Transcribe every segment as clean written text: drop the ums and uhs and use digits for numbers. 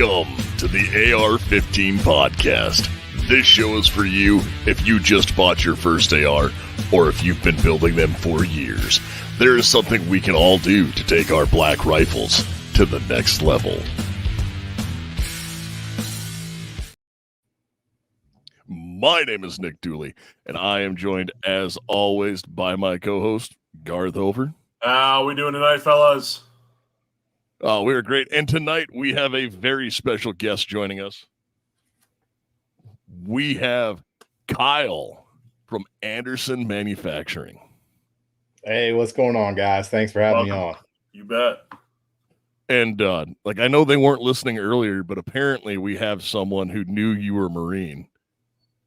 Welcome to the AR-15 podcast. This show is for you if you just bought your first AR or if you've been building them for years. There is something we can all do to take our black rifles to the next level. My name is Nick Dooley, and I am joined, as always, by my co-host, Garth Over. How we doing tonight, fellas? Oh, we are great. And tonight we have a very special guest joining us. We have Kyle from Anderson Manufacturing. Hey, what's going on, guys? Thanks for having me on. You bet. And I know they weren't listening earlier, but apparently we have someone who knew you were a Marine.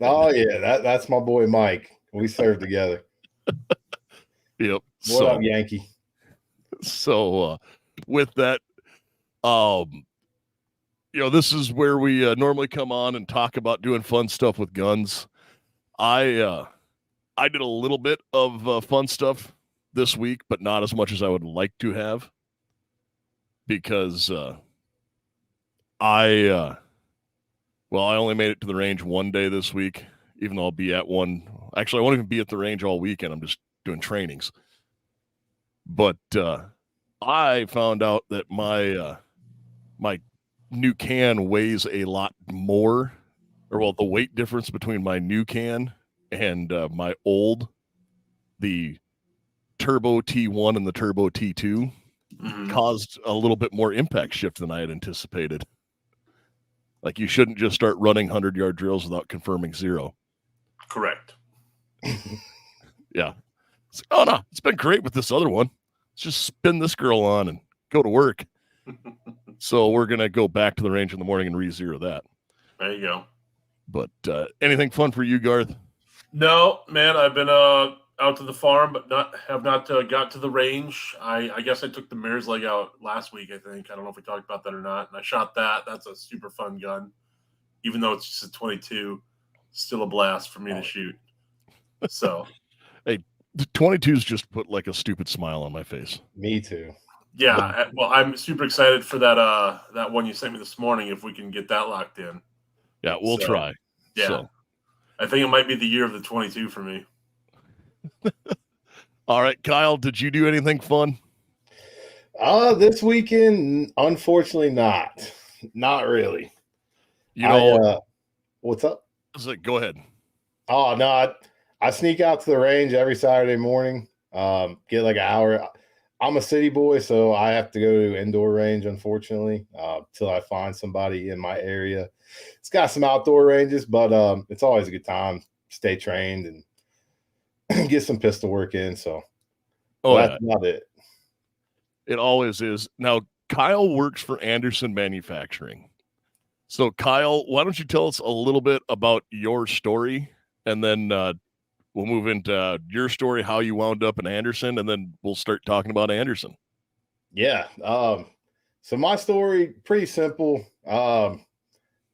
Oh yeah, that's my boy Mike. We served together. Yep. What up, Yankee? So with that, this is where we normally come on and talk about doing fun stuff with guns. I did a little bit of fun stuff this week, but not as much as I would like to have, because I only made it to the range one day this week, even though I'll be at one. Actually, I won't even be at the range all weekend. I'm just doing trainings. But I found out that my new can weighs a lot more, the weight difference between my new can and my old, the Turbo T1 and the Turbo T2, caused a little bit more impact shift than I had anticipated. Like, you shouldn't just start running 100-yard drills without confirming zero. Correct. Yeah. Oh, no, it's been great with this other one. Let's just spin this girl on and go to work. So we're going to go back to the range in the morning and re-zero that. There you go. But anything fun for you, Garth? No, man, I've been out to the farm, but have not got to the range. I guess I took the mare's leg out last week, I think. I don't know if we talked about that or not. And I shot that. That's a super fun gun. Even though it's just a 22, still a blast for me to shoot. So, hey, the 22s just put like a stupid smile on my face. Me too. Yeah, well, I'm super excited for that one you sent me this morning, if we can get that locked in. Yeah, we'll try. Yeah. So. I think it might be the year of the 22 for me. All right, Kyle, did you do anything fun? This weekend, unfortunately not. Not really. You know, what's up? Go ahead. Oh, no, I sneak out to the range every Saturday morning, get like an hour. I'm a city boy, so I have to go to indoor range, unfortunately, till I find somebody in my area. It's got some outdoor ranges, but it's always a good time. Stay trained and get some pistol work in. So that's not it. It always is. Now, Kyle works for Anderson Manufacturing. So, Kyle, why don't you tell us a little bit about your story, and then we'll move into your story, how you wound up in Anderson, and then we'll start talking about Anderson. Yeah. So my story, pretty simple, but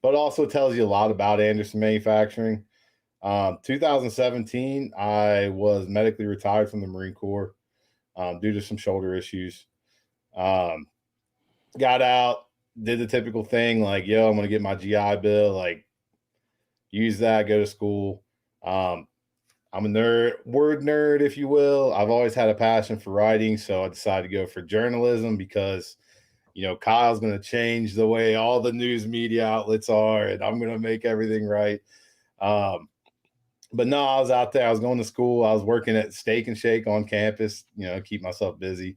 also tells you a lot about Anderson Manufacturing. 2017, I was medically retired from the Marine Corps due to some shoulder issues. Got out, did the typical thing, like, I'm going to get my GI Bill, like, use that, go to school. I'm a word nerd, if you will. I've always had a passion for writing, so I decided to go for journalism because, Kyle's going to change the way all the news media outlets are, and I'm going to make everything right. But no, I was out there. I was going to school. I was working at Steak and Shake on campus, keep myself busy.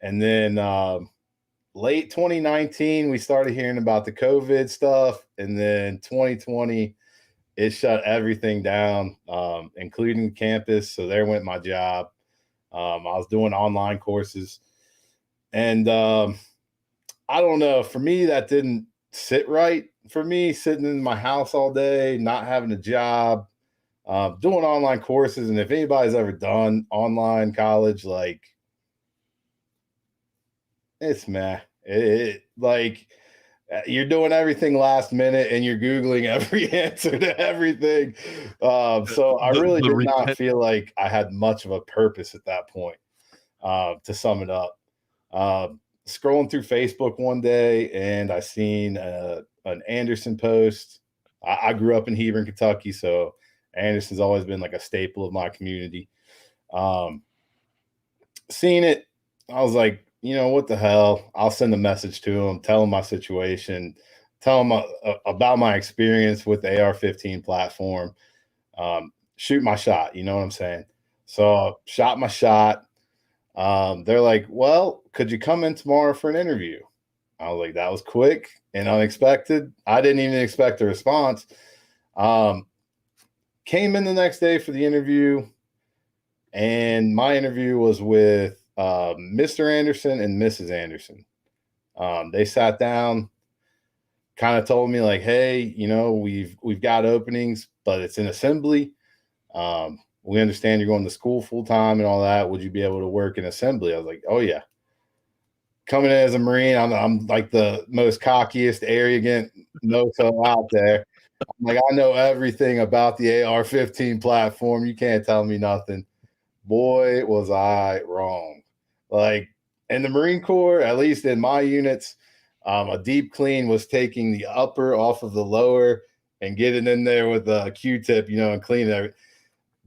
And then late 2019, we started hearing about the COVID stuff. And then 2020, it shut everything down, including campus. So there went my job. I was doing online courses. And I don't know. For me, that didn't sit right. For me, sitting in my house all day, not having a job, doing online courses. And if anybody's ever done online college, like, it's meh. You're doing everything last minute and you're Googling every answer to everything. So I really did not feel like I had much of a purpose at that point, to sum it up. scrolling through Facebook one day, and I seen an Anderson post. I grew up in Hebron, Kentucky, so Anderson's always been like a staple of my community. Seeing it, I was like, you know, what the hell? I'll send a message to him, tell him my situation, tell him about my experience with the AR-15 platform, shoot my shot. You know what I'm saying? So shot my shot. They're like, well, could you come in tomorrow for an interview? I was like, that was quick and unexpected. I didn't even expect a response. Came in the next day for the interview, and my interview was with Mr. Anderson and Mrs. Anderson. They sat down, kind of told me like, hey, you know, we've got openings, but it's in assembly. We understand you're going to school full time and all that. Would you be able to work in assembly? I was like, oh yeah. Coming in as a Marine, I'm like the most cockiest, arrogant no-so out there. I'm like, I know everything about the AR-15 platform. You can't tell me nothing. Boy, was I wrong. Like in the Marine Corps, at least in my units, a deep clean was taking the upper off of the lower and getting in there with a Q-tip, you know, and cleaning everything.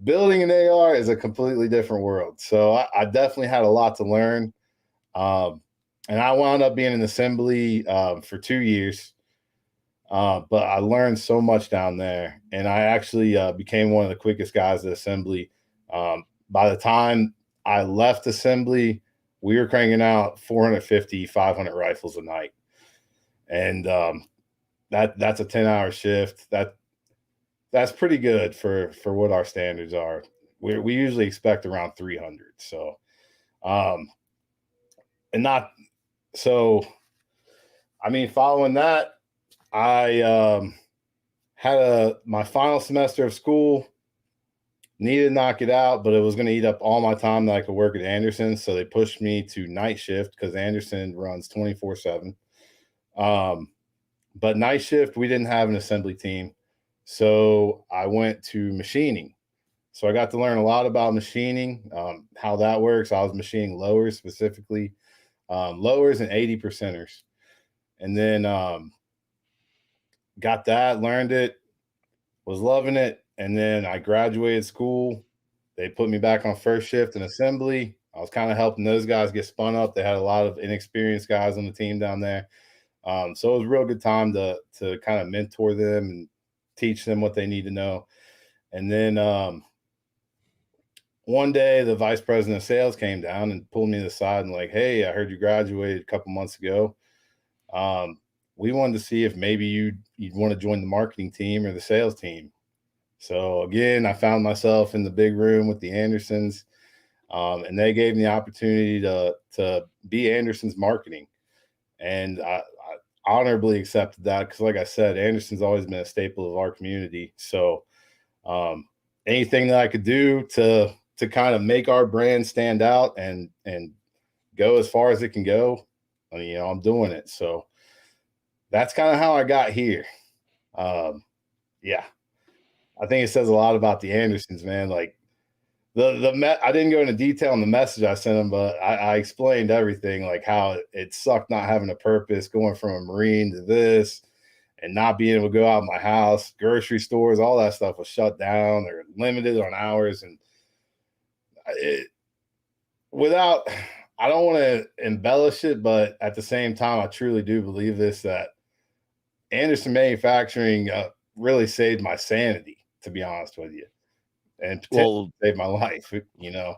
Building an AR is a completely different world. So I definitely had a lot to learn. And I wound up being in assembly for 2 years. But I learned so much down there. And I actually became one of the quickest guys at assembly. By the time I left assembly, we were cranking out 450, 500 rifles a night. And that's a 10-hour shift. That's pretty good for what our standards are. We usually expect around 300. So, and not so. I mean, following that, I had my final semester of school. Needed to knock it out, but it was going to eat up all my time that I could work at Anderson. So they pushed me to night shift because Anderson runs 24/7. But night shift, we didn't have an assembly team. So I went to machining. So I got to learn a lot about machining, how that works. I was machining lowers specifically, lowers and 80 percenters. And then got that, learned it, was loving it. And then I graduated school. They put me back on first shift in assembly. I was kind of helping those guys get spun up. They had a lot of inexperienced guys on the team down there. So it was a real good time to kind of mentor them and teach them what they need to know. And then one day the vice president of sales came down and pulled me to the side and like, hey, I heard you graduated a couple months ago. We wanted to see if maybe you'd want to join the marketing team or the sales team. So again, I found myself in the big room with the Andersons, and they gave me the opportunity to be Anderson's marketing. And I honorably accepted that because, like I said, Anderson's always been a staple of our community. So anything that I could do to kind of make our brand stand out and go as far as it can go, I mean, you know, I'm doing it. So that's kind of how I got here. Yeah. I think it says a lot about the Andersons, man. Like I didn't go into detail in the message I sent them, but I explained everything, like how it sucked not having a purpose, going from a Marine to this, and not being able to go out of my house. Grocery stores, all that stuff was shut down. They're limited on hours, and I don't want to embellish it, but at the same time, I truly do believe this, that Anderson Manufacturing really saved my sanity, to be honest with you, and potentially saved my life. You know,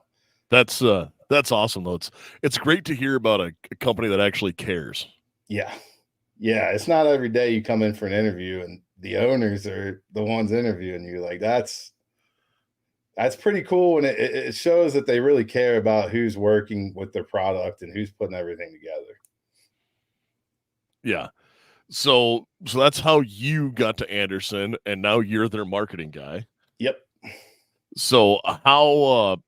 that's awesome though. It's great to hear about a company that actually cares. Yeah, it's not every day you come in for an interview and the owners are the ones interviewing you. Like that's pretty cool, and it shows that they really care about who's working with their product and who's putting everything together. Yeah. So that's how you got to Anderson, and now you're their marketing guy. Yep. So how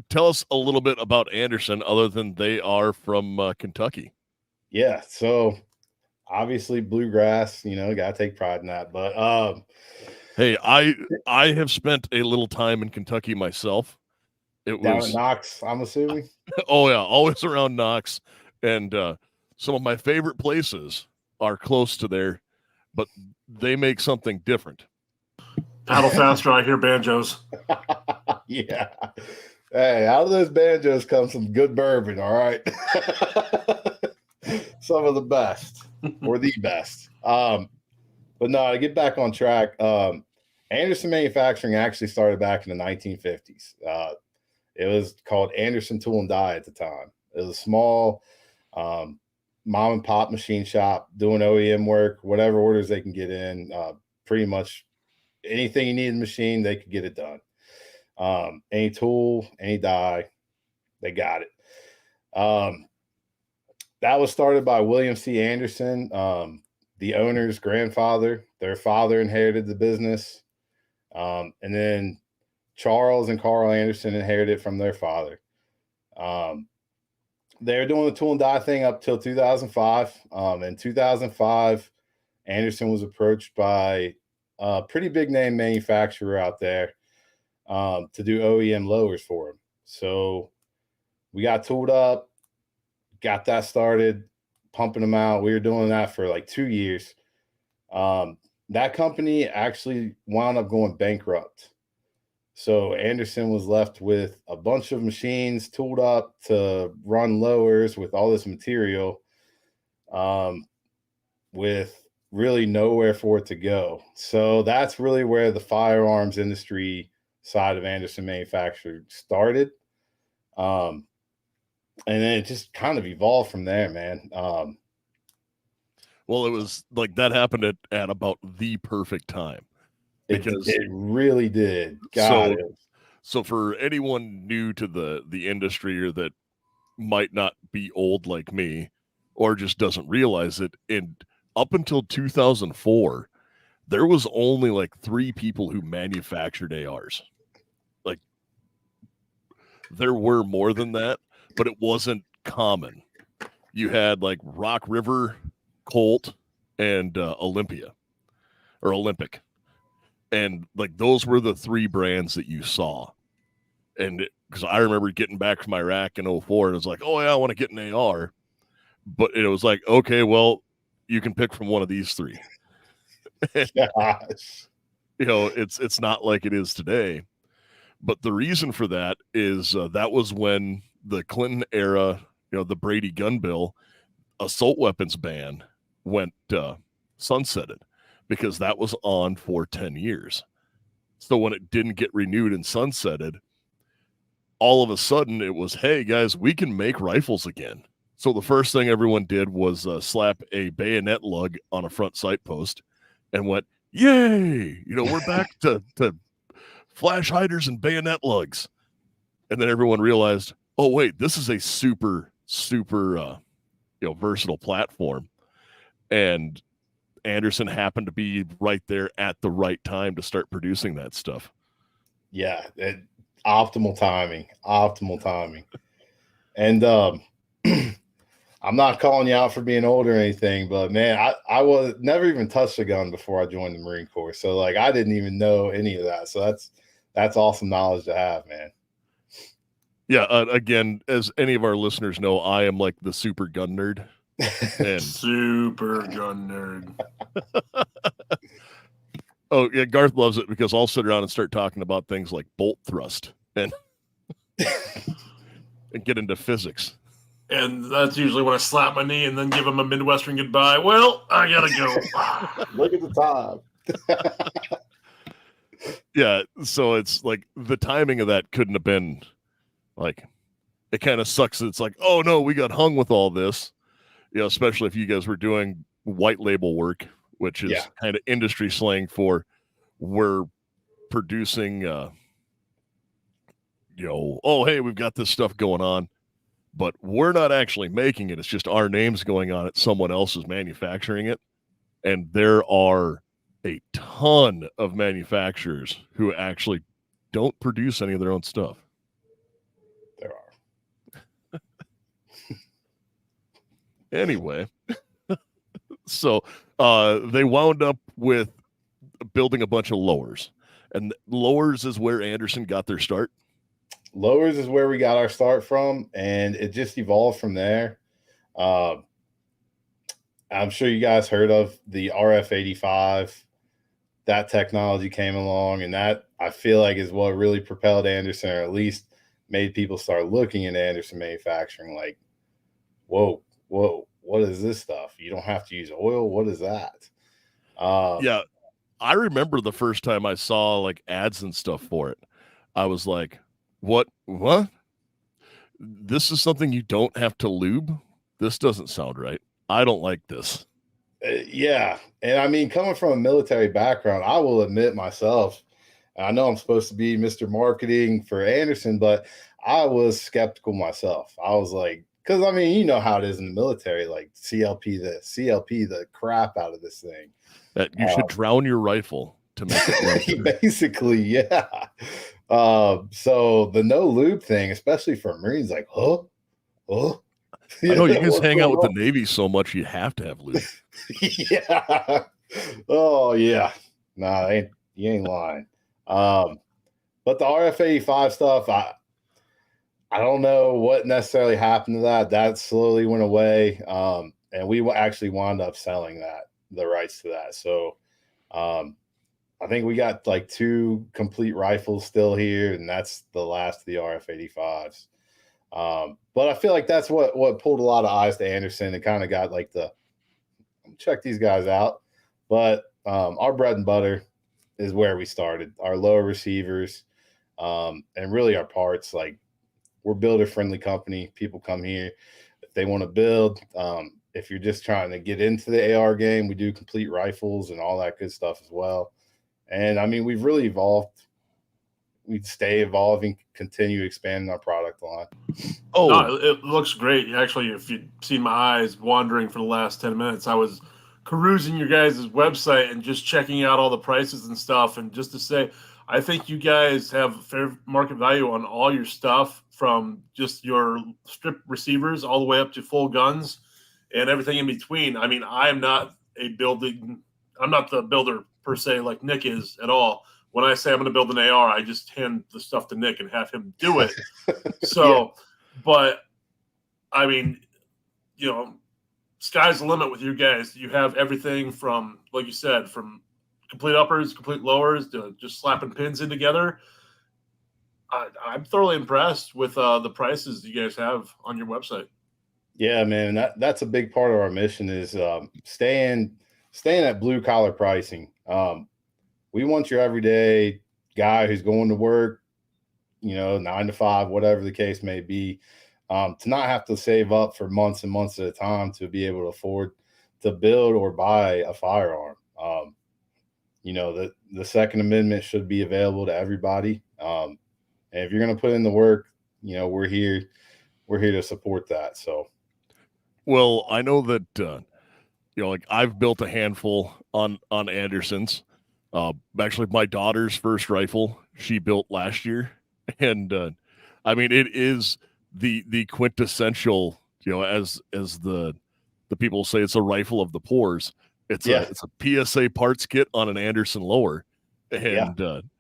tell us a little bit about Anderson, other than they are from Kentucky. Yeah. So obviously bluegrass, you know, got to take pride in that. But hey, I have spent a little time in Kentucky myself. It down was at Knox, I'm assuming. Oh yeah, always around Knox. And some of my favorite places are close to there, but they make something different. Paddle faster, I hear banjos. Yeah. Hey, out of those banjos comes some good bourbon, all right? Some of the best or the best. But no, to get back on track, Anderson Manufacturing actually started back in the 1950s. It was called Anderson Tool and Die at the time. It was a small mom and pop machine shop doing OEM work, whatever orders they can get in. Pretty much anything you need in the machine, they could get it done. Any tool, any die, they got it. That was started by William C. Anderson, the owner's grandfather. Their father inherited the business. And then Charles and Carl Anderson inherited from their father. They were doing the tool and die thing up till 2005. In 2005, Anderson was approached by a pretty big name manufacturer out there to do OEM lowers for him. So we got tooled up, got that started, pumping them out. We were doing that for like 2 years. That company actually wound up going bankrupt. So Anderson was left with a bunch of machines tooled up to run lowers with all this material, with really nowhere for it to go. So that's really where the firearms industry side of Anderson Manufacturing started. And then it just kind of evolved from there, man. Well, it was like that happened at about the perfect time. Because it really did. So for anyone new to the industry or that might not be old like me or just doesn't realize it, and up until 2004, there was only like 3 people who manufactured ARs. Like there were more than that, but it wasn't common. You had like Rock River, Colt, and Olympic. And like those were the 3 brands that you saw. And because I remember getting back from Iraq in 2004, and it was like, oh yeah, I want to get an AR. But it was like, okay, well, you can pick from one of these 3. Gosh. You know, it's not like it is today. But the reason for that is that was when the Clinton era, you know, the Brady gun bill, assault weapons ban went sunsetted, because that was on for 10 years. So when it didn't get renewed and sunsetted, all of a sudden it was, hey guys, we can make rifles again. So the first thing everyone did was slap a bayonet lug on a front sight post and went, yay, you know, we're back to flash hiders and bayonet lugs. And then everyone realized, oh wait, this is a super versatile platform. And Anderson happened to be right there at the right time to start producing that stuff. Yeah, optimal timing. And I'm not calling you out for being old or anything, but man, I was never even touched a gun before I joined the Marine Corps. So like I didn't even know any of that. So that's awesome knowledge to have, man. Yeah, again, as any of our listeners know, I am like the super gun nerd. And super gun nerd. Oh yeah, Garth loves it because I'll sit around and start talking about things like bolt thrust and get into physics. And that's usually when I slap my knee and then give him a Midwestern goodbye. Well, I gotta go. Look at the time. Yeah, so it's like the timing of that couldn't have been like, it kind of sucks. It's like, oh no, we got hung with all this. You know, especially if you guys were doing white label work, which is kind of industry slang for we're producing, oh, hey, we've got this stuff going on, but we're not actually making it. It's just our name's going on it. Someone else is manufacturing it. And there are a ton of manufacturers who actually don't produce any of their own stuff. There are. Anyway, so they wound up with building a bunch of lowers, and lowers is where Anderson got their start. Lowers is where we got our start from, and it just evolved from there. Uh, I'm sure you guys heard of the RF-85. That technology came along, and that I feel like is what really propelled Anderson, or at least made people start looking at Anderson manufacturing. Like, whoa, what is this stuff? You don't have to use oil. What is that? Yeah, I remember the first time I saw like ads and stuff for it. I was like, what? This is something you don't have to lube? This doesn't sound right. I don't like this. Yeah. And I mean, coming from a military background, I will admit myself, I know I'm supposed to be Mr. Marketing for Anderson, but I was skeptical myself. I was like, because I mean, you know how it is in the military, like CLP the crap out of this thing. That you should drown your rifle to make it run. Basically, yeah. So the no lube thing, especially for Marines, like, huh? I know you guys hang out with the Navy so much, you have to have lube. Yeah. Oh, yeah. Nah, you ain't lying. But the RF-85 stuff, I don't know what necessarily happened to that. That slowly went away. And we actually wound up selling the rights to that. So I think we got like 2 complete rifles still here, and that's the last of the RF-85s. But I feel like that's what pulled a lot of eyes to Anderson and kind of got like check these guys out. But our bread and butter is where we started. Our lower receivers, and really our parts. Like, we're builder friendly company. People come here if they want to build. If you're just trying to get into the AR game, we do complete rifles and all that good stuff as well. And I mean, we've really evolved. We stay evolving, continue expanding our product line. Oh, no, it looks great. Actually, if you'd seen my eyes wandering for the last 10 minutes, I was perusing your guys' website and just checking out all the prices and stuff. And just to say, I think you guys have fair market value on all your stuff, from just your strip receivers all the way up to full guns and everything in between. I mean, I'm not the builder per se like Nick is at all. When I say I'm going to build an AR, I just hand the stuff to Nick and have him do it. So, yeah. But I mean, sky's the limit with you guys. You have everything from, like you said, from complete uppers, complete lowers, to just slapping pins in together. I'm thoroughly impressed with the prices you guys have on your website. Yeah, man, that's a big part of our mission is staying at blue collar pricing. We want your everyday guy who's going to work, 9 to 5, whatever the case may be, to not have to save up for months and months at a time to be able to afford to build or buy a firearm. The Second Amendment should be available to everybody. And if you're going to put in the work, we're here to support that. So, well, I know that, like I've built a handful on Anderson's. Actually, my daughter's first rifle she built last year, and I mean, it is the quintessential, as the people say, it's a rifle of the pores. It's a PSA parts kit on an Anderson lower, and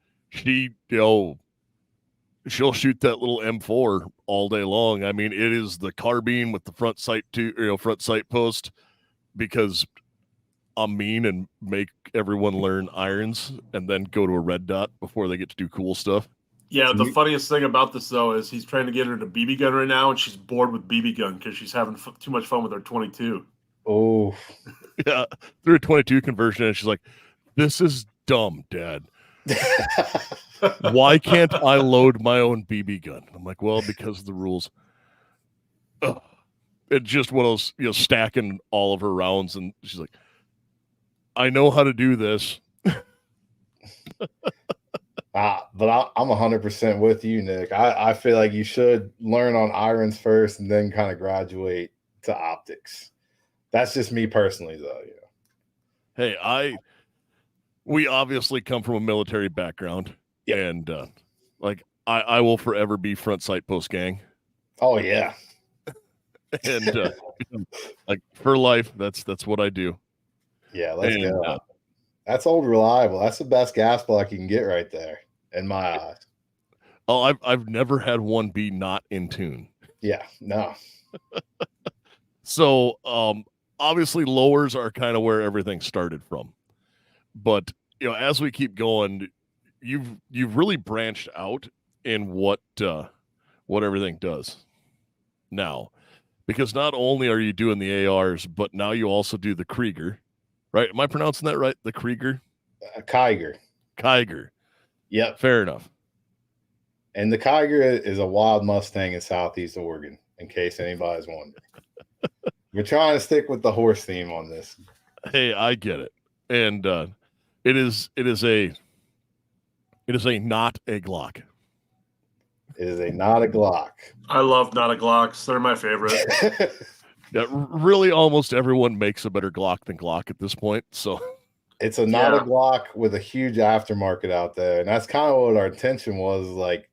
she'll shoot that little M4 all day long. I mean, it is the carbine with the front sight post, because I'm mean and make everyone learn irons and then go to a red dot before they get to do cool stuff. Yeah, the funniest thing about this, though, is he's trying to get her to BB gun right now, and she's bored with BB gun because she's having too much fun with her 22. Oh. Yeah, through a 22 conversion, and she's like, this is dumb, Dad. Why can't I load my own BB gun? I'm like, well, because of the rules. It's just one of those, stacking all of her rounds, and she's like, I know how to do this. But I'm 100% with you, Nick. I feel like you should learn on irons first and then kind of graduate to optics. That's just me personally, though. Hey, we obviously come from a military background, and I will forever be front sight post gang. Oh yeah, and like for life, that's what I do. Yeah, let's go. That's old reliable. That's the best gas block you can get right there, in my eyes. Oh, I've never had one be not in tune. Yeah, no. So obviously lowers are kind of where everything started from. But as we keep going, you've really branched out in what everything does now. Because not only are you doing the ARs, but now you also do the Krieger, right? Am I pronouncing that right? The Krieger? Kiger. Kiger. Yep. Fair enough. And the Kiger is a wild Mustang in Southeast Oregon, in case anybody's wondering. We're trying to stick with the horse theme on this. Hey, I get it. And it is a not a Glock. It is not a Glock. I love not a Glocks. They're my favorite. Yeah, really almost everyone makes a better Glock than Glock at this point. So it's not a Glock with a huge aftermarket out there. And that's kind of what our intention was. Like,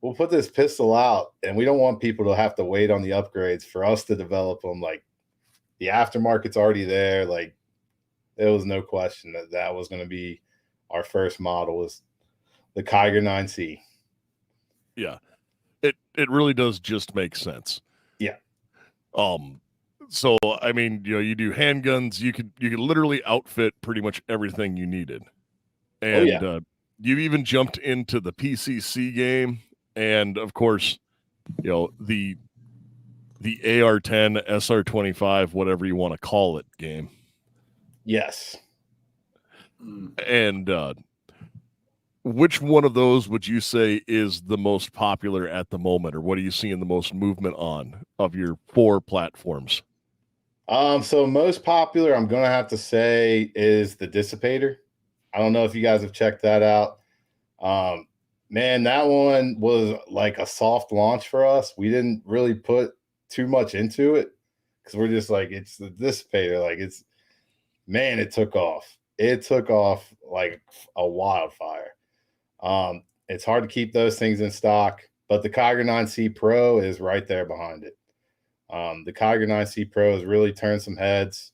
we'll put this pistol out and we don't want people to have to wait on the upgrades for us to develop them. Like, the aftermarket's already there. Like, there was no question that was going to be our first model, was the Kiger 9C. Yeah, it really does just make sense. Yeah. So I mean, you do handguns. You could literally outfit pretty much everything you needed, and you even jumped into the PCC game, and of course, the AR-10, SR-25, whatever you want to call it, game. Yes. And which one of those would you say is the most popular at the moment, or what are you seeing the most movement on of your 4 platforms? So most popular, I'm going to have to say, is the Dissipator. I don't know if you guys have checked that out. Man, that one was like a soft launch for us. We didn't really put too much into it because we're just like, it's the Dissipator. Like, it took off. It took off like a wildfire. It's hard to keep those things in stock, but the Kiger 9C Pro is right there behind it. The Kiger 9C Pro has really turned some heads.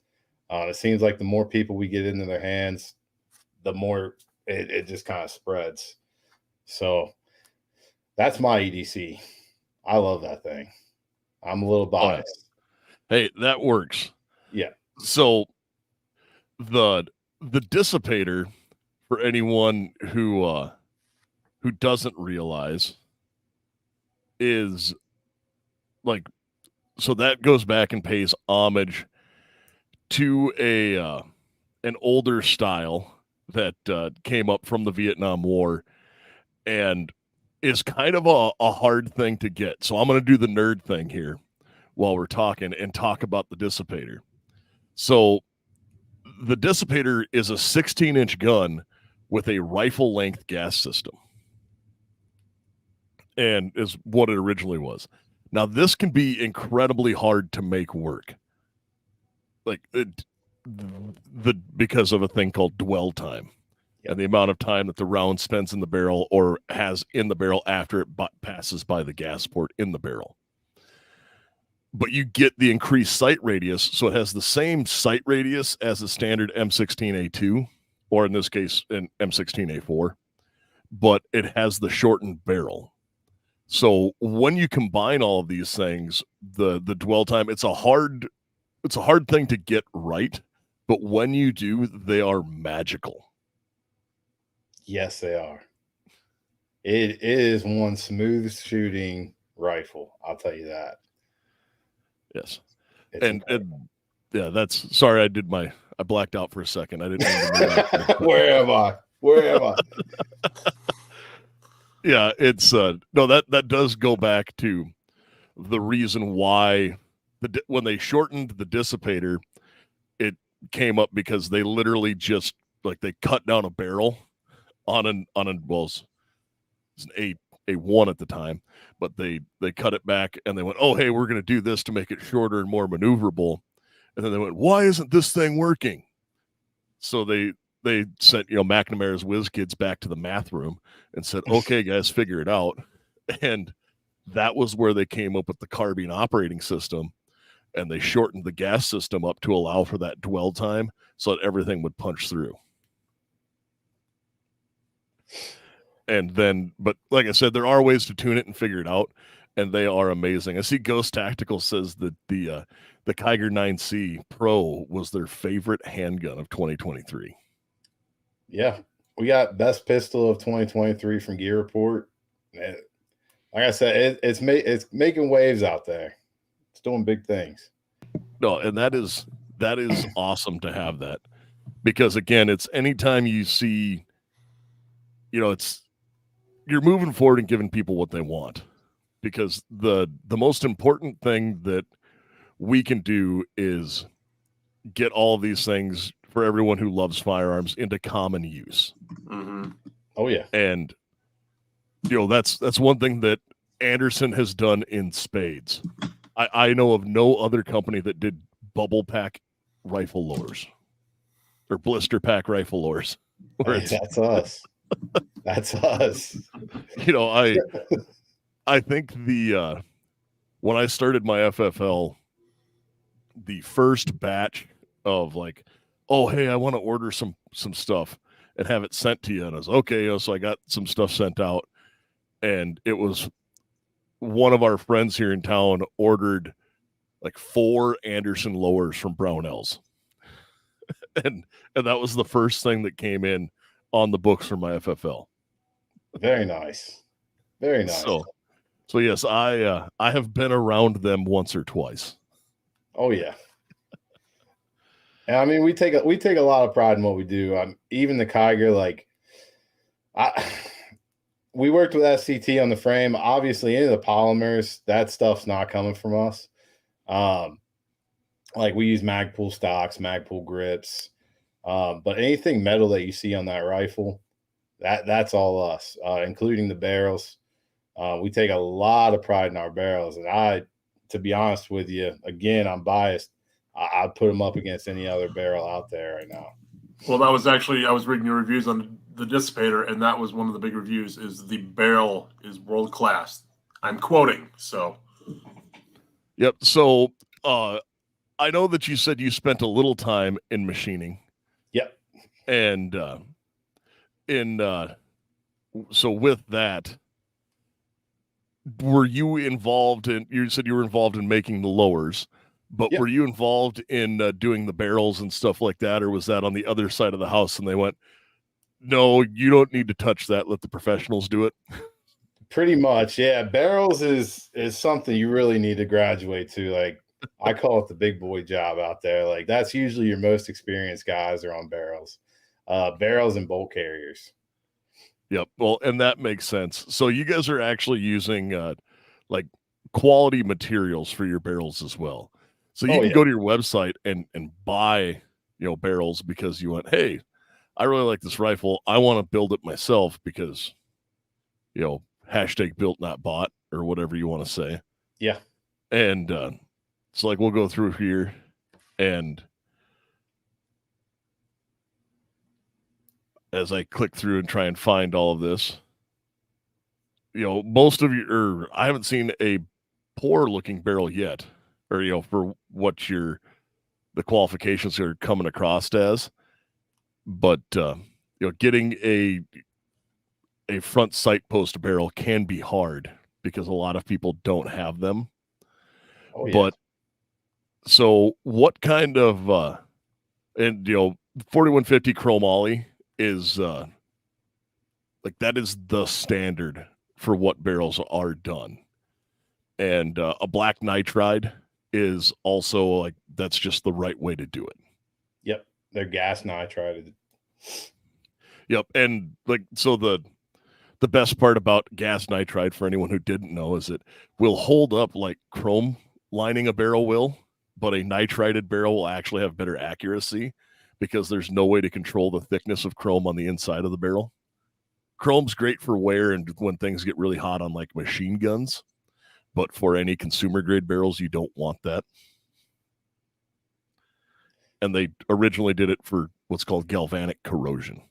It seems like the more people we get into their hands, the more it just kind of spreads. So that's my EDC. I love that thing. I'm a little biased. Hey, that works. Yeah. So the Dissipator, for anyone who doesn't realize, is like, so that goes back and pays homage to an older style that came up from the Vietnam War and is kind of a hard thing to get. So I'm going to do the nerd thing here while we're talking and talk about the Dissipator. So the Dissipator is a 16-inch gun with a rifle-length gas system, and is what it originally was. Now, this can be incredibly hard to make work, like because of a thing called dwell time. Yep. And the amount of time that the round spends in the barrel or has in the barrel after it passes by the gas port in the barrel. But you get the increased sight radius, so it has the same sight radius as a standard M16A2, or in this case, an M16A4, but it has the shortened barrel. So when you combine all of these things, the dwell time, it's a hard thing to get right, but when you do, they are magical. Yes, they are. It is one smooth shooting rifle. I'll tell you that. Yes. And yeah, that's, sorry, I blacked out for a second. I didn't mean Where am I? Yeah, it's no, that does go back to the reason why when they shortened the Dissipator, it came up because they literally just, like, they cut down a barrel on an A1 at the time, but they cut it back and they went, oh, hey, we're going to do this to make it shorter and more maneuverable. And then they went, why isn't this thing working? So they sent, McNamara's whiz kids back to the math room and said, okay, guys, figure it out. And that was where they came up with the carbine operating system, and they shortened the gas system up to allow for that dwell time so that everything would punch through. And then, but like I said, there are ways to tune it and figure it out. and they are amazing. I see Ghost Tactical says that the Kiger 9C Pro was their favorite handgun of 2023. Yeah, we got best pistol of 2023 from Gear Report. And like I said, it's making waves out there. It's doing big things. No, and that is awesome to have that, because again, it's anytime you see, it's you're moving forward and giving people what they want, because the most important thing that we can do is get all of these things for everyone who loves firearms into common use. Mm-hmm. Oh yeah, and that's one thing that Anderson has done in spades. I know of no other company that did bubble pack rifle lowers or blister pack rifle lowers. Hey, that's us. That's us. I think when I started my FFL, the first batch of like, oh hey, I want to order some stuff and have it sent to you, and I was okay. So I got some stuff sent out, and it was one of our friends here in town ordered like 4 Anderson lowers from Brownells. and that was the first thing that came in on the books for my FFL. Very nice. Very nice. So yes, I have been around them once or twice. Oh yeah. And I mean, we take a lot of pride in what we do. Even the Kiger, like we worked with SCT on the frame. Obviously, any of the polymers, that stuff's not coming from us. Like we use Magpul stocks, Magpul grips, but anything metal that you see on that rifle, that's all us, including the barrels. We take a lot of pride in our barrels, and to be honest with you, again, I'm biased. I'd put them up against any other barrel out there right now. Well, that was actually, I was reading your reviews on the Dissipator, and that was one of the big reviews, is the barrel is world class. I'm quoting, so. Yep. So I know that you said you spent a little time in machining. Yep. And so with that, were you involved in, you said you were involved in making the lowers, but Yep. were you involved in doing the barrels and stuff like that, or was that on the other side of the house and they went, no, you don't need to touch that, let the professionals do it? Pretty much, yeah. Barrels is something you really need to graduate to. Like I call it the big boy job out there. Like that's usually your most experienced guys are on barrels, barrels and bolt carriers. Yep. Well, and that makes sense. So you guys are actually using like quality materials for your barrels as well. So you can go to your website and buy, barrels because you went, hey, I really like this rifle. I want to build it myself because, hashtag built not bought or whatever you want to say. Yeah. And it's like we'll go through here and as I click through and try and find all of this, most of you, I haven't seen a poor looking barrel yet, or, for what the qualifications are coming across as, but, getting a front sight post barrel can be hard because a lot of people don't have them. Oh, yeah. But so what kind of, 4150 chromoly is like that is the standard for what barrels are done, and a black nitride is also like that's just the right way to do it. Yep, they're gas nitride. Yep, and like so the best part about gas nitride for anyone who didn't know is it will hold up like chrome lining a barrel will, but a nitrided barrel will actually have better accuracy because there's no way to control the thickness of chrome on the inside of the barrel. Chrome's great for wear and when things get really hot on like machine guns, but for any consumer grade barrels, you don't want that. And they originally did it for what's called galvanic corrosion.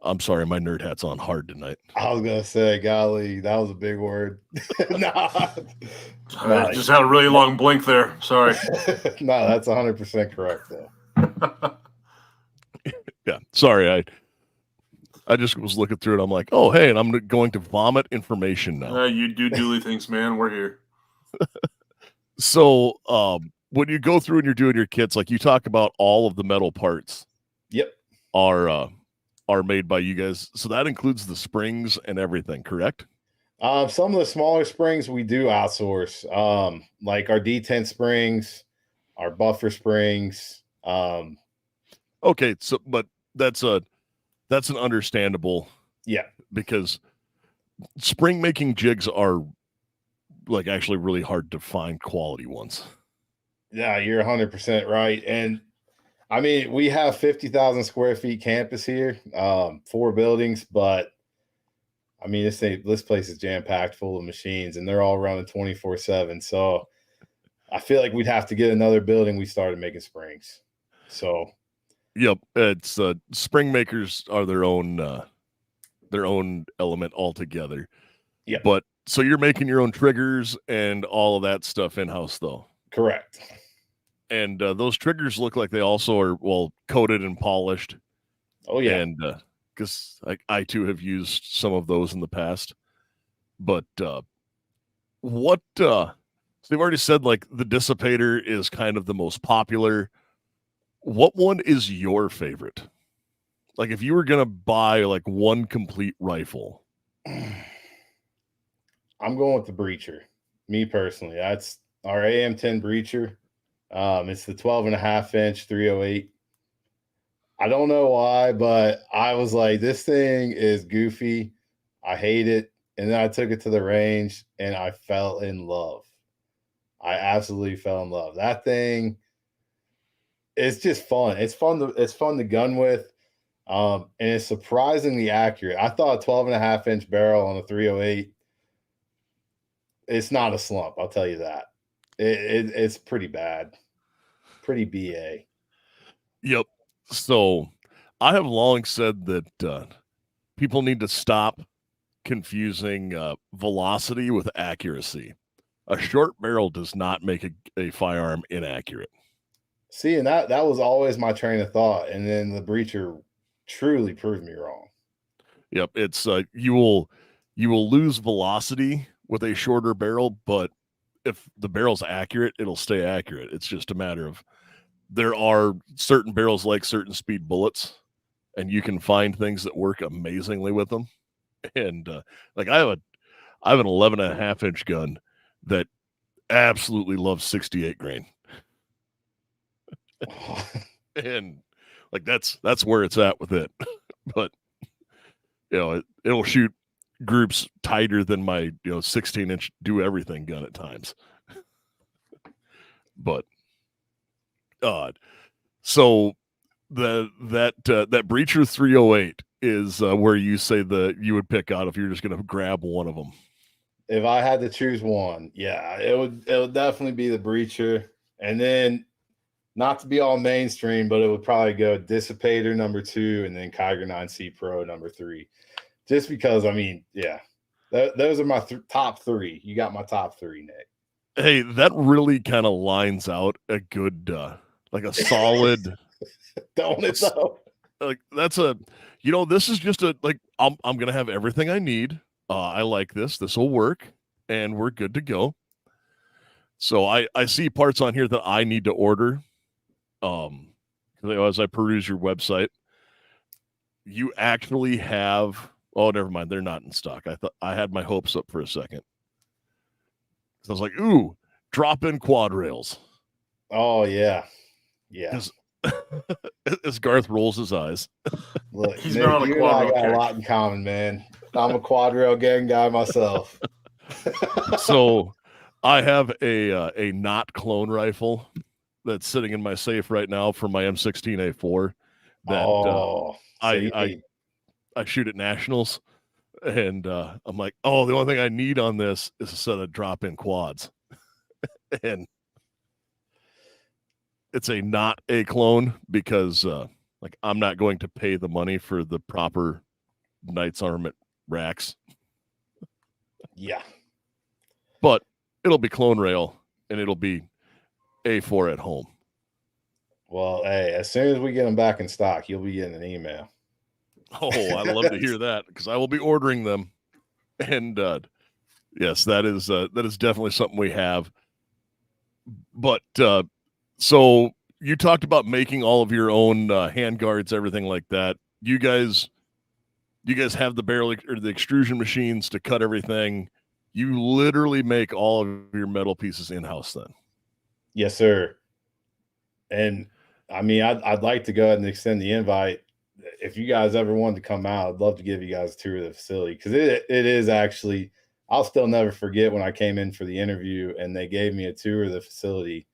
I'm sorry, my nerd hat's on hard tonight. I was going to say, golly, that was a big word. I just had a really long blink there. Sorry. No, that's 100% correct, though. Yeah, sorry. I just was looking through it. I'm like, oh, hey, and I'm going to vomit information now. You do dooley things, man. We're here. So when you go through and you're doing your kits, like you talk about all of the metal parts. Yep. Are made by you guys. So that includes the springs and everything, correct? Some of the smaller springs we do outsource, like our D10 springs, our buffer springs. Okay, so but that's an understandable, Yeah, because spring making jigs are like actually really hard to find quality ones. yeah, you're 100% right. And I mean, we have 50,000 square feet campus here, 4 buildings, but I mean, this place is jam packed full of machines, and they're all running 24/7. So I feel like we'd have to get another building. We started making springs. So Yep, it's spring makers are their own element altogether. yeah, But so you're making your own triggers and all of that stuff in house, though. correct. And those triggers look like they also are coated and polished. Oh yeah. And because I too have used some of those in the past. But what so they've already said like the dissipator is kind of the most popular. What one is your favorite? Like if you were gonna buy like one complete rifle. I'm going with the breacher. Me personally, that's our AM10 breacher. It's the 12.5-inch 308. I don't know why, but I was like, this thing is goofy. I hate it. And then I took it to the range and I fell in love. I absolutely fell in love. That thing is just fun. It's fun to gun with. And it's surprisingly accurate. I thought a 12.5-inch barrel on a 308. It's not a slump, I'll tell you that. It's pretty bad. Pretty BA. Yep. So I have long said that people need to stop confusing velocity with accuracy. A short barrel does not make a firearm inaccurate. See, and that was always my train of thought. And then the breacher truly proved me wrong. Yep. It's you will lose velocity with a shorter barrel, but if the barrel's accurate, it'll stay accurate. It's just a matter of there are certain barrels like certain speed bullets, and you can find things that work amazingly with them. And like I have an 11.5-inch gun that absolutely loves 68 grain. And like that's where it's at with it. But it'll shoot groups tighter than my 16-inch do everything gun at times. But so that breacher 308 is where you say you would pick out if you're just going to grab one of them. If I had to choose one, yeah, it would definitely be the breacher. And then, not to be all mainstream, but it would probably go Dissipator number 2 and then Kiger 9C Pro number 3. Just because, I mean, yeah, those are my top 3. You got my top 3, Nick. Hey, that really kind of lines out a good, like a solid. Don't it though? Like that's this is just I'm gonna have everything I need. I like this. This will work, and we're good to go. So I see parts on here that I need to order. As I peruse your website, you actually have. Oh, never mind. They're not in stock. I thought I had my hopes up for a second. So I was like, "Ooh, drop-in quad rails." Oh yeah, yeah. As Garth rolls his eyes. Look, Nick, you and I got a lot in common, man. I'm a quad rail gang guy myself. So I have a not clone rifle that's sitting in my safe right now for my M16A4 that I shoot at nationals, and I'm like, oh, the only thing I need on this is a set of drop-in quads. And it's a not a clone because like I'm not going to pay the money for the proper Knight's Armament racks. Yeah. But it'll be clone rail and it'll be A4 at home. Well, hey, as soon as we get them back in stock, you'll be getting an email. Oh, I love to hear that because I will be ordering them. And yes, that is definitely something we have. But so you talked about making all of your own hand guards, everything like that. You guys have the barrel or the extrusion machines to cut everything. You literally make all of your metal pieces in-house then. Yes, sir. And I mean, I'd like to go ahead and extend the invite. If you guys ever wanted to come out, I'd love to give you guys a tour of the facility because it is actually, I'll still never forget when I came in for the interview and they gave me a tour of the facility.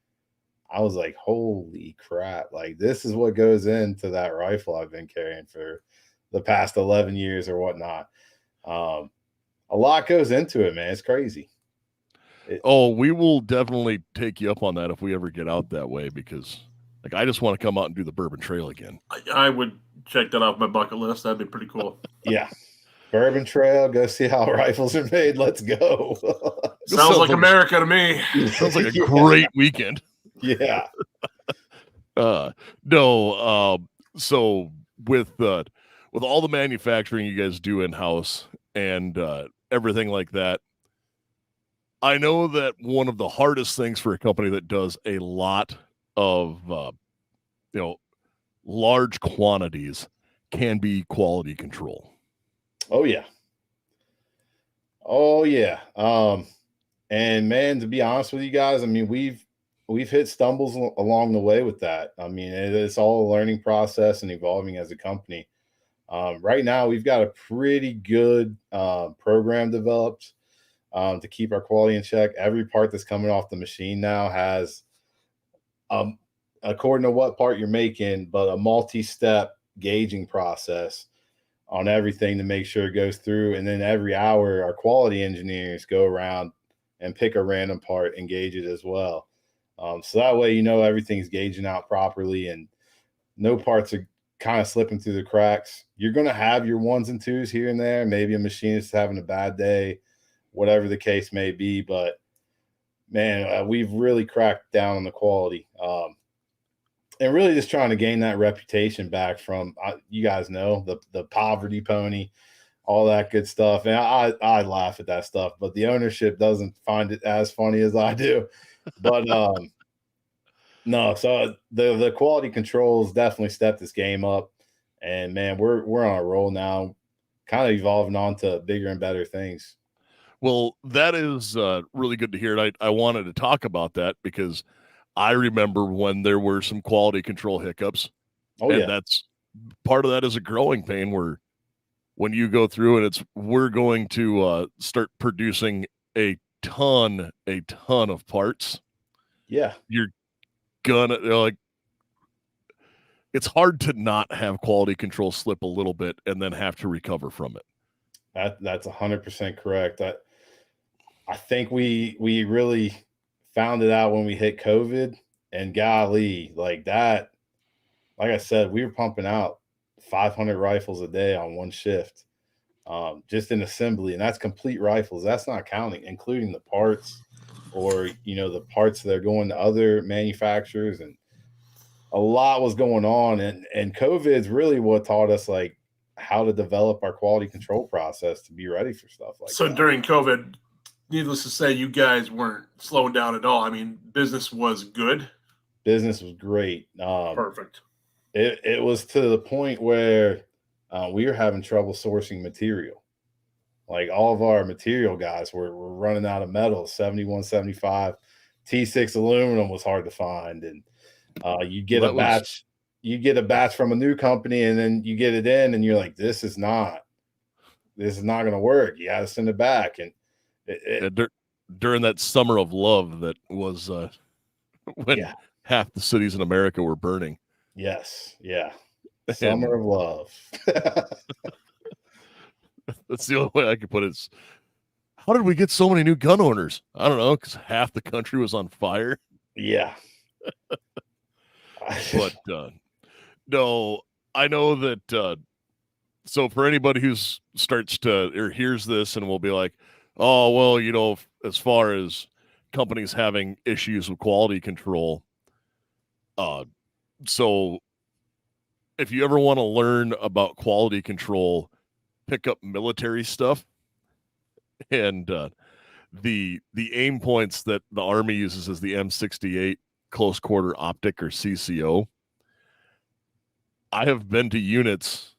I was like, holy crap, like this is what goes into that rifle I've been carrying for the past 11 years or whatnot. A lot goes into it, man. It's crazy. We will definitely take you up on that if we ever get out that way because like I just want to come out and do the Bourbon Trail again. I would check that off my bucket list. That'd be pretty cool. Yeah. Bourbon Trail, go see how rifles are made. Let's go. Sounds like America to me. Sounds like a great weekend. Yeah. No. So with all the manufacturing you guys do in-house and everything like that, I know that one of the hardest things for a company that does a lot of large quantities can be quality control. Oh yeah. Oh yeah. And man, to be honest with you guys, I mean, we've hit stumbles along the way with that. I mean, it's all a learning process and evolving as a company. Right now, we've got a pretty good program developed to keep our quality in check. Every part that's coming off the machine now has, according to what part you're making, but a multi-step gauging process on everything to make sure it goes through. And then every hour, our quality engineers go around and pick a random part and gauge it as well. So that way, everything's gauging out properly and no parts are kind of slipping through the cracks. You're going to have your ones and twos here and there. Maybe a machinist having a bad day, whatever the case may be. But man, we've really cracked down on the quality. And really just trying to gain that reputation back from, you guys know, the poverty pony, all that good stuff. And I laugh at that stuff, but the ownership doesn't find it as funny as I do. But no, so the quality controls definitely stepped this game up. And man, we're on a roll now, kind of evolving on to bigger and better things. Well, that is really good to hear. I wanted to talk about that because I remember when there were some quality control hiccups. Oh, and that's part of that is a growing pain where when you go through and we're going to start producing a ton of parts. Yeah. You're gonna it's hard to not have quality control slip a little bit and then have to recover from it. That's 100% correct. I think we really found it out when we hit COVID, and golly, like that, like I said, we were pumping out 500 rifles a day on one shift, just in assembly. And that's complete rifles. That's not counting, including the parts or, the parts that are going to other manufacturers. And a lot was going on. And COVID is really what taught us like how to develop our quality control process to be ready for stuff like that. So during COVID, needless to say, you guys weren't slowing down at all. I mean, business was good. Business was great. Perfect. It was to the point where we were having trouble sourcing material. Like all of our material guys were running out of metal. 71, 75 T6 aluminum was hard to find. And you get a batch from a new company and then you get it in and you're like, this is not going to work. You got to send it back. And during that summer of love that was when half the cities in America were burning. Yes. Yeah. Summer of love. That's the only way I could put it. How did we get so many new gun owners? I don't know, because half the country was on fire. Yeah. But no, I know that. So for anybody who starts to or hears this and will be like, oh, well, as far as companies having issues with quality control, so if you ever want to learn about quality control, pick up military stuff. And the aim points that the Army uses is the M68 close quarter optic, or CCO. I have been to units,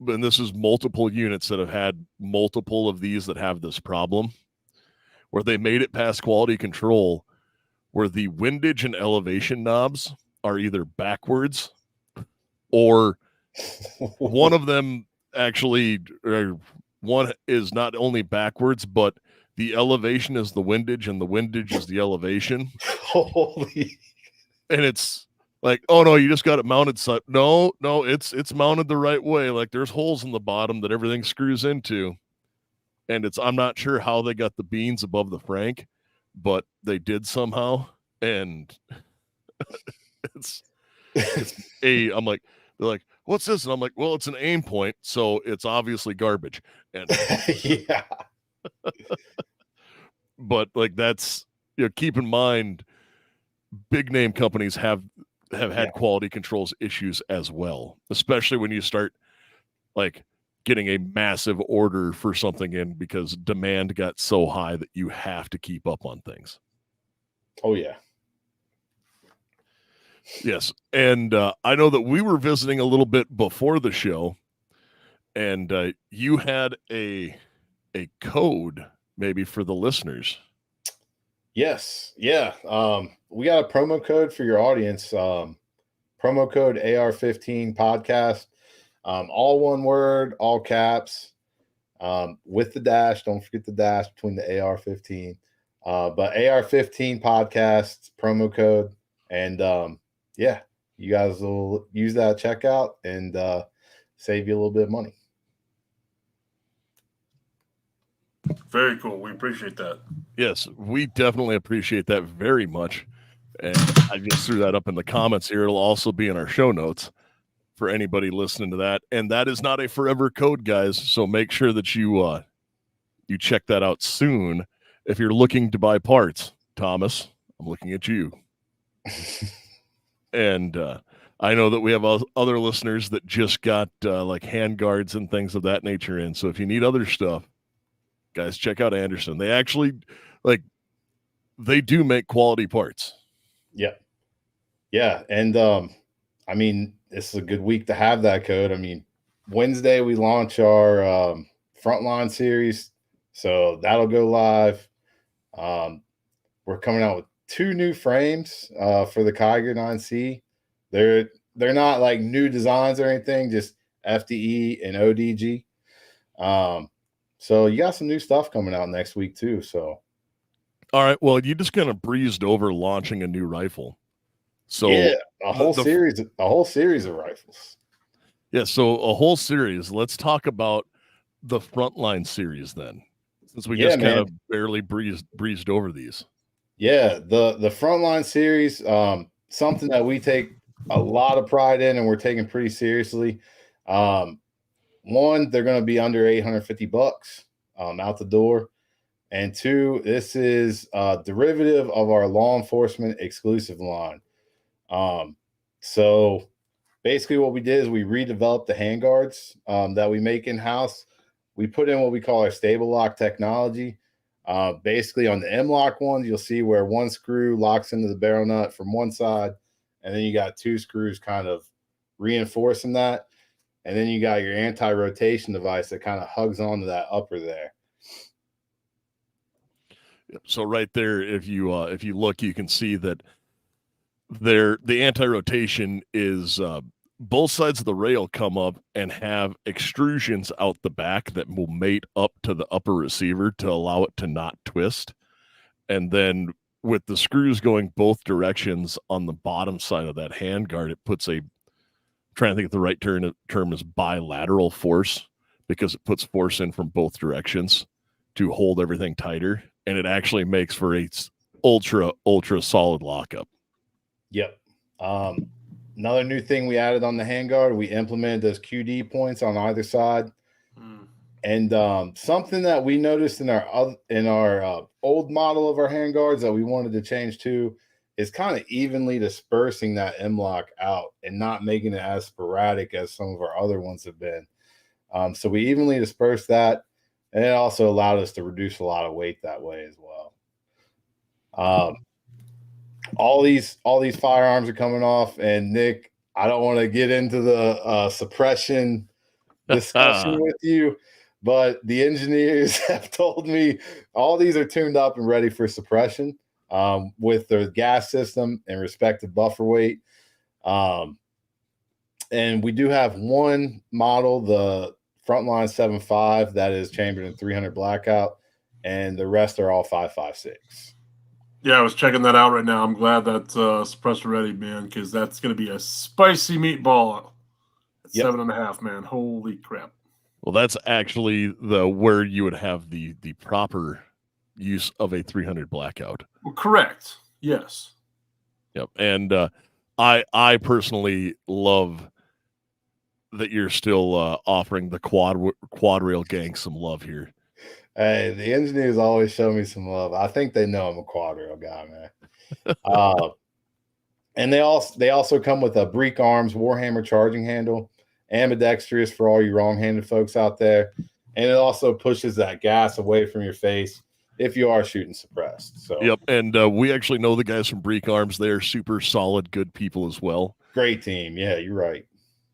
and this is multiple units that have had multiple of these that have this problem, where they made it past quality control, where the windage and elevation knobs are either backwards, or one of them actually, one is not only backwards, but the elevation is the windage and the windage is the elevation. Holy. And it's like, oh no, you just got it mounted. No, it's mounted the right way. Like there's holes in the bottom that everything screws into. And I'm not sure how they got the beans above the frank, but they did somehow. And I'm like, they're like, what's this? And I'm like, well, it's an aim point, so it's obviously garbage. And yeah. But like, that's, keep in mind, big name companies have had quality controls issues as well, especially when you start like getting a massive order for something in, because demand got so high that you have to keep up on things. Oh yeah. Yes. And I know that we were visiting a little bit before the show, and you had a code maybe for the listeners. Yes. Yeah. We got a promo code for your audience. Promo code AR-15 podcast. All one word, all caps, with the dash. Don't forget the dash between the AR-15. But AR-15 podcast promo code. And yeah, you guys will use that at checkout and save you a little bit of money. Very cool. We appreciate that. Yes, we definitely appreciate that very much. And I just threw that up in the comments here. It'll also be in our show notes for anybody listening to that. And that is not a forever code, guys. So make sure that you check that out soon. If you're looking to buy parts, Thomas, I'm looking at you. And I know that we have other listeners that just got like hand guards and things of that nature in. So if you need other stuff, guys, check out Anderson. They actually, they do make quality parts. Yeah. Yeah. And I mean, this is a good week to have that code. I mean, Wednesday we launch our Frontline series. So that'll go live. We're coming out with 2 new frames for the Kiger 9C. They're not like new designs or anything, just FDE and ODG. So you got some new stuff coming out next week too. So all right, well, you just kind of breezed over launching a new rifle. So yeah, a whole series of rifles. Yeah, so a whole series. Let's talk about the Frontline series then, since we just kind of barely breezed over these. Yeah, the Frontline series, something that we take a lot of pride in and we're taking pretty seriously. One, they're going to be under $850 out the door. And 2, this is a derivative of our law enforcement exclusive line. So basically what we did is we redeveloped the handguards that we make in-house. We put in what we call our stable lock technology. Basically on the M-lock ones, you'll see where one screw locks into the barrel nut from one side, and then you got 2 screws kind of reinforcing that. And then you got your anti-rotation device that kind of hugs onto that upper there. So right there, if you look, you can see that the anti-rotation is both sides of the rail come up and have extrusions out the back that will mate up to the upper receiver to allow it to not twist. And then with the screws going both directions on the bottom side of that handguard, it puts trying to think of the right term is bilateral force, because it puts force in from both directions to hold everything tighter. And it actually makes for a ultra solid lockup. Yep. Another new thing we added on the handguard, we implemented those QD points on either side. And something that we noticed in our old model of our handguards that we wanted to change to is kind of evenly dispersing that M-lock out and not making it as sporadic as some of our other ones have been. So we evenly dispersed that, and it also allowed us to reduce a lot of weight that way as well. All these firearms are coming off, and Nick, I don't want to get into the suppression discussion with you, but the engineers have told me all these are tuned up and ready for suppression with their gas system and respective buffer weight. And we do have one model, the Frontline 7.5, that is chambered in 300 blackout, and the rest are all 5.56. Yeah, I was checking that out right now. I'm glad that's suppressor ready, man, because that's going to be a spicy meatball at 7.5, man. Holy crap. Well, that's actually where you would have the proper use of a 300 blackout. Well, correct. Yes. Yep. And I personally love that you're still offering the quad rail gang some love here. Hey, the engineers always show me some love. I think they know I'm a quad rail guy, man. And they also come with a Breek Arms Warhammer charging handle, ambidextrous for all you wrong-handed folks out there, and it also pushes that gas away from your face if you are shooting suppressed. So yep, and we actually know the guys from Breek Arms. They are super solid, good people as well. Great team. Yeah, you're right.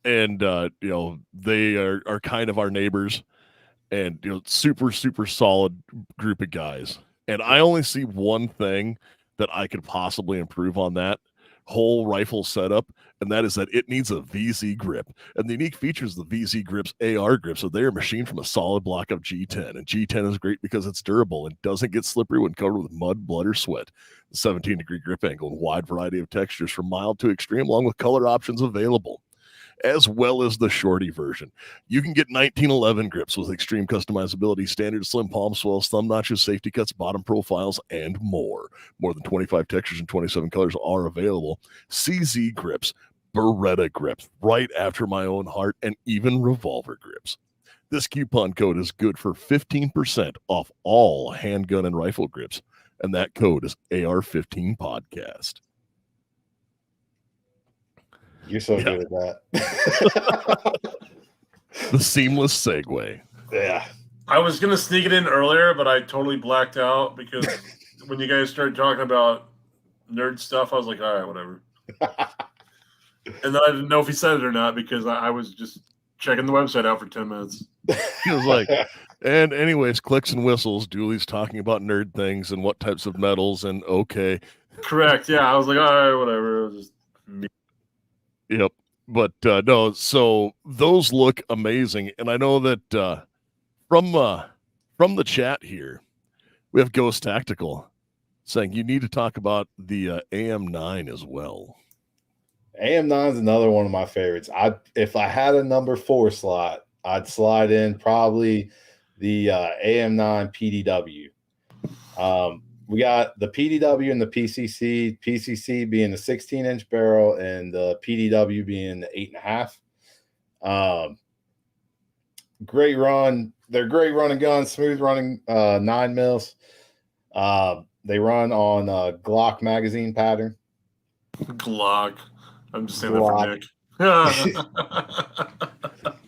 And they are kind of our neighbors. And super, super solid group of guys. And I only see one thing that I could possibly improve on that whole rifle setup, and that is that it needs a VZ grip. And the unique features of the VZ grips AR grips, so they are machined from a solid block of G10. And G10 is great because it's durable and doesn't get slippery when covered with mud, blood, or sweat. The 17-degree grip angle and wide variety of textures from mild to extreme, along with color options available, as well as the shorty version. You can get 1911 grips with extreme customizability, standard slim palm swells, thumb notches, safety cuts, bottom profiles, and more. More than 25 textures and 27 colors are available. CZ grips, Beretta grips, right after my own heart, and even revolver grips. This coupon code is good for 15% off all handgun and rifle grips, and that code is AR-15 podcast. You're so good at that. The seamless segue. Yeah. I was going to sneak it in earlier, but I totally blacked out because when you guys started talking about nerd stuff, I was like, all right, whatever. And then I didn't know if he said it or not because I was just checking the website out for 10 minutes. He was like, and anyways, clicks and whistles, Dooley's talking about nerd things and what types of metals and okay. Correct. Yeah. I was like, all right, whatever. It was just me. Yep. But no, so those look amazing. And I know that from the chat here, we have Ghost Tactical saying you need to talk about the AM9 as well. AM9 is another one of my favorites. If I had a number 4 slot, I'd slide in probably the AM9 PDW. We got the PDW and the PCC. PCC being the 16-inch barrel, and the PDW being the 8.5. Great run. They're great running guns, smooth running 9 mils. They run on Glock magazine pattern. Glock. I'm just saying that for Nick.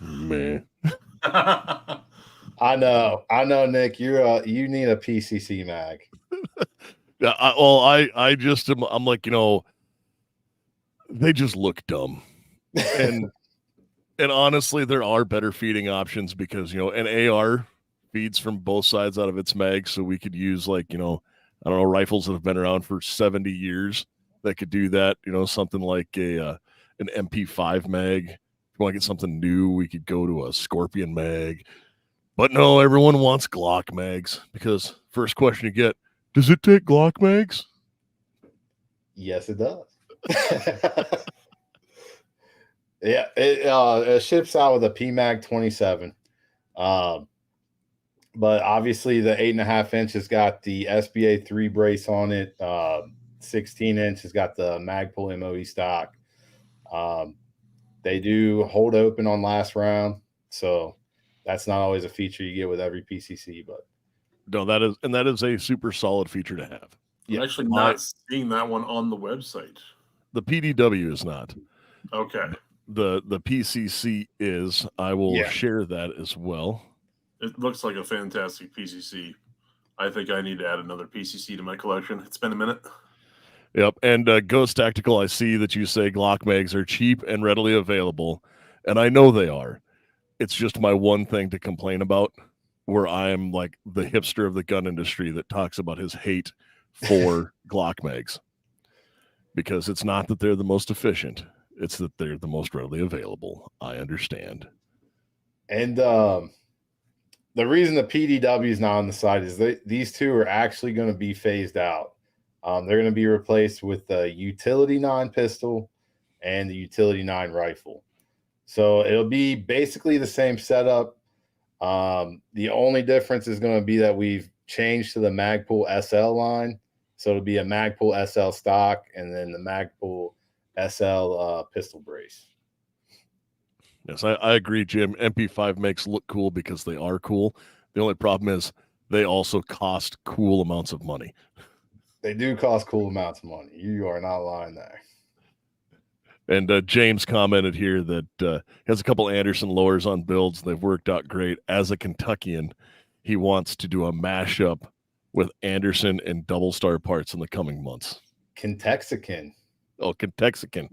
Man. I know, Nick. You need a PCC mag. Yeah, I'm like, they just look dumb, and honestly, there are better feeding options because an AR feeds from both sides out of its mag, so we could use I don't know, rifles that have been around for 70 years that could do that. Something like an MP5 mag. If you want to get something new, we could go to a Scorpion mag. But no, everyone wants Glock mags because first question you get, does it take Glock mags? Yes, it does. Yeah, it ships out with a PMag 27. But obviously the 8.5 inch has got the SBA 3 brace on it. 16 inch has got the Magpul MOE stock. They do hold open on last round, so that's not always a feature you get with every PCC, but no, that is a super solid feature to have. I'm actually not seeing that one on the website. The PDW is not. Okay. The PCC is. I will share that as well. It looks like a fantastic PCC. I think I need to add another PCC to my collection. It's been a minute. Yep. And Ghost Tactical, I see that you say Glock mags are cheap and readily available, and I know they are. It's just my one thing to complain about, where I am like the hipster of the gun industry that talks about his hate for Glock mags. Because it's not that they're the most efficient, it's that they're the most readily available. I understand. And the reason the PDW is not on the site is these two are actually going to be phased out. They're going to be replaced with the Utility 9 pistol and the Utility 9 rifle. So it'll be basically the same setup. The only difference is going to be that we've changed to the Magpul SL line. So it'll be a Magpul SL stock and then the Magpul SL pistol brace. Yes, I agree, Jim. MP5 makes look cool because they are cool. The only problem is they also cost cool amounts of money. They do cost cool amounts of money. You are not lying there. And James commented here that he has a couple Anderson lowers on builds. They've worked out great. As a Kentuckian, he wants to do a mashup with Anderson and double star parts in the coming months. Kentexican. Oh, Kentexican.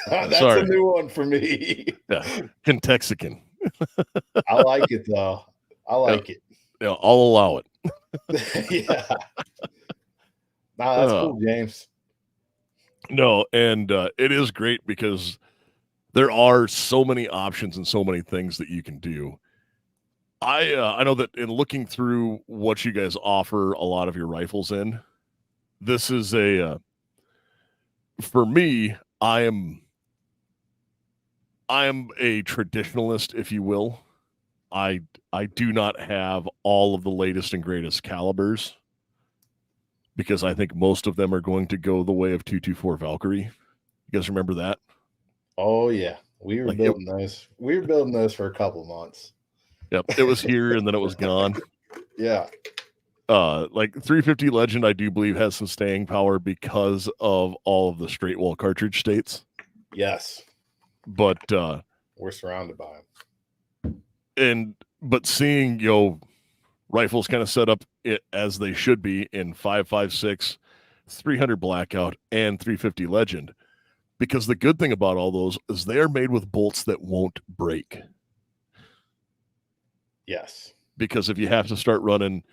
That's Sorry. a new one for me. Yeah, Kentexican. I like it, though. I like it. Yeah, I'll allow it. Yeah. Nah, that's cool, James. No, and it is great because there are so many options and so many things that you can do. I know that in looking through what you guys offer a lot of your rifles in, this is for me, I am a traditionalist, if you will. I do not have all of the latest and greatest calibers because I think most of them are going to go the way of 224 Valkyrie. You guys remember that? Oh yeah, we were building those. We were building those for a couple of months. Yep, it was here and then it was gone. Yeah. Like 350 Legend, I do believe has some staying power because of all of the straight wall cartridge states. Yes, but we're surrounded by them. But seeing rifles kind of set up as they should be in 5.56, 300 Blackout, and 350 Legend, because the good thing about all those is they are made with bolts that won't break. Yes. Because if you have to start running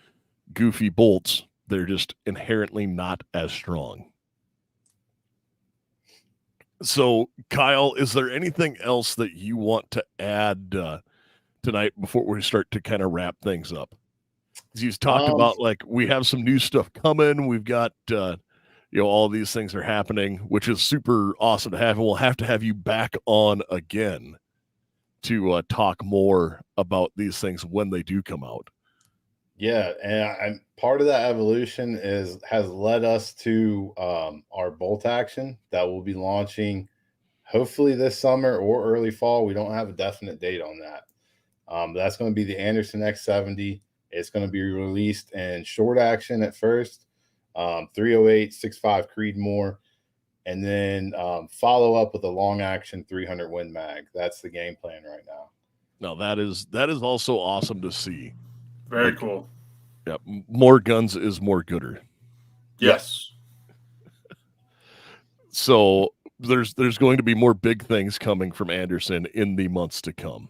goofy bolts, they're just inherently not as strong. So, Kyle, is there anything else that you want to add tonight before we start to kind of wrap things up? You've talked about we have some new stuff coming. We've got all these things are happening, which is super awesome to have, and we'll have to have you back on again to talk more about these things when they do come out. Yeah, and part of that evolution has led us to our bolt action that will be launching hopefully this summer or early fall. We don't have a definite date on that. That's going to be the Anderson X70. It's going to be released in short action at first, 308, 6.5 Creedmoor, and then follow up with a long action 300 Win Mag. That's the game plan right now. Now that is also awesome to see. Very cool. Yeah, more guns is more gooder. Yes. So there's going to be more big things coming from Anderson in the months to come.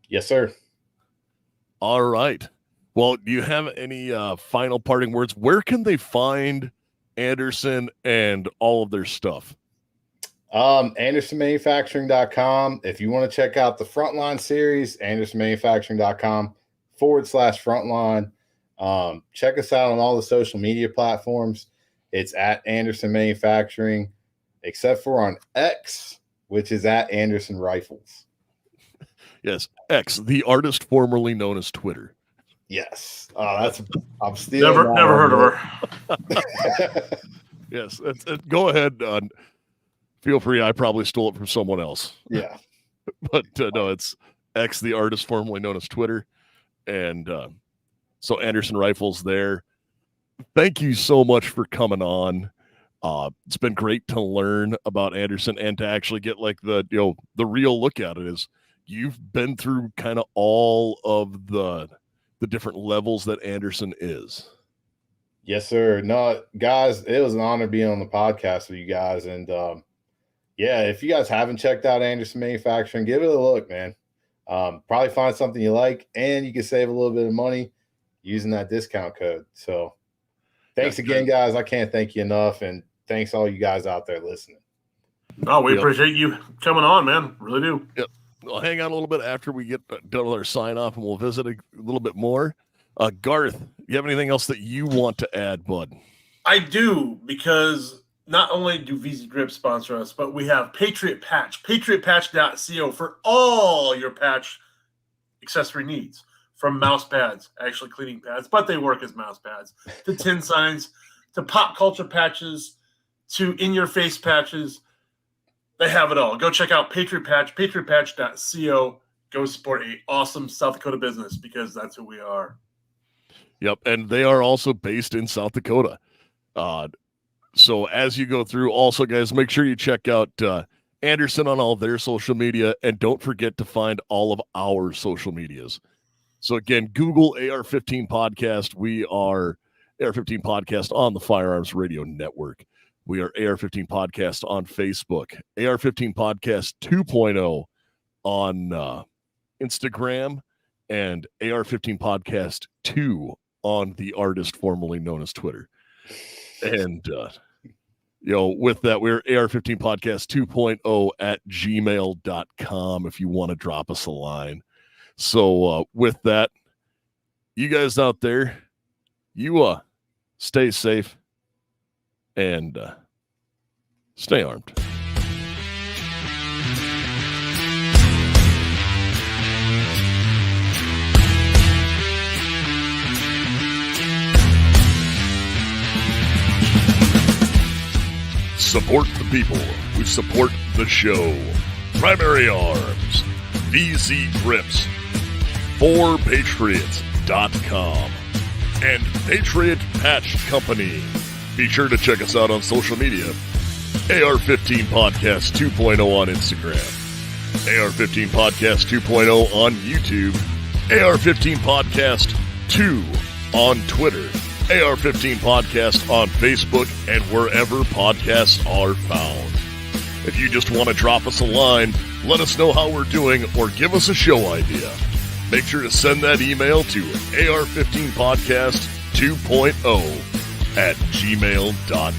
Yes, sir. All right. Well, do you have any final parting words? Where can they find Anderson and all of their stuff? AndersonManufacturing.com. If you want to check out the Frontline series, AndersonManufacturing.com/Frontline. Check us out on all the social media platforms. It's at Anderson Manufacturing, except for on X, which is at Anderson Rifles. Yes, X, the artist formerly known as Twitter. Yes, I'm stealing. Never heard of her. Yes, go ahead. Feel free. I probably stole it from someone else. Yeah, but no, it's X, the artist formerly known as Twitter, and so Anderson Rifles there. thank you so much for coming on. It's been great to learn about Anderson and to actually get like the real look at it. Is you've been through kind of all of the different levels that Anderson is. Yes, sir. No, guys, it was an honor being on the podcast with you guys. And yeah, if you guys haven't checked out Anderson Manufacturing, give it a look, man. Probably find something you like, and you can save a little bit of money using that discount code. So thanks again, guys. I can't thank you enough. And thanks all you guys out there listening. No, we appreciate you coming on, man. Really do. Yep. We'll hang out a little bit after we get done with our sign off, and we'll visit a little bit more. Garth, you have anything else that you want to add, bud? I do, because not only do VZ Grip sponsor us, but we have Patriot Patch, patriotpatch.co for all your patch accessory needs, from mouse pads, actually cleaning pads, but they work as mouse pads, to tin signs, to pop culture patches, to in-your-face patches. They have it all. Go check out Patriot Patch, patriotpatch.co. Go support a awesome South Dakota business, because that's who we are. Yep, and they are also based in South Dakota. So as you go through, also, guys, make sure you check out Anderson on all their social media, and don't forget to find all of our social medias. So again, Google AR-15 Podcast. We are AR-15 Podcast on the Firearms Radio Network. We are AR-15 Podcast on Facebook, AR-15 Podcast 2.0 on Instagram, and AR-15 Podcast 2 on the artist formerly known as Twitter. And, with that, we're AR-15 Podcast 2.0 at gmail.com if you want to drop us a line. So with that, you guys out there, you stay safe and stay armed. Support the people who support the show. Primary Arms, VZ Grips, 4patriots.com, and Patriot Patch Company. Be sure to check us out on social media. AR-15 Podcast 2.0 on Instagram, AR-15 Podcast 2.0 on YouTube, AR-15 Podcast 2 on Twitter, AR-15 Podcast on Facebook, and wherever podcasts are found. If you just want to drop us a line, let us know how we're doing, or give us a show idea, make sure to send that email to AR-15Podcast 2.0 at gmail.com.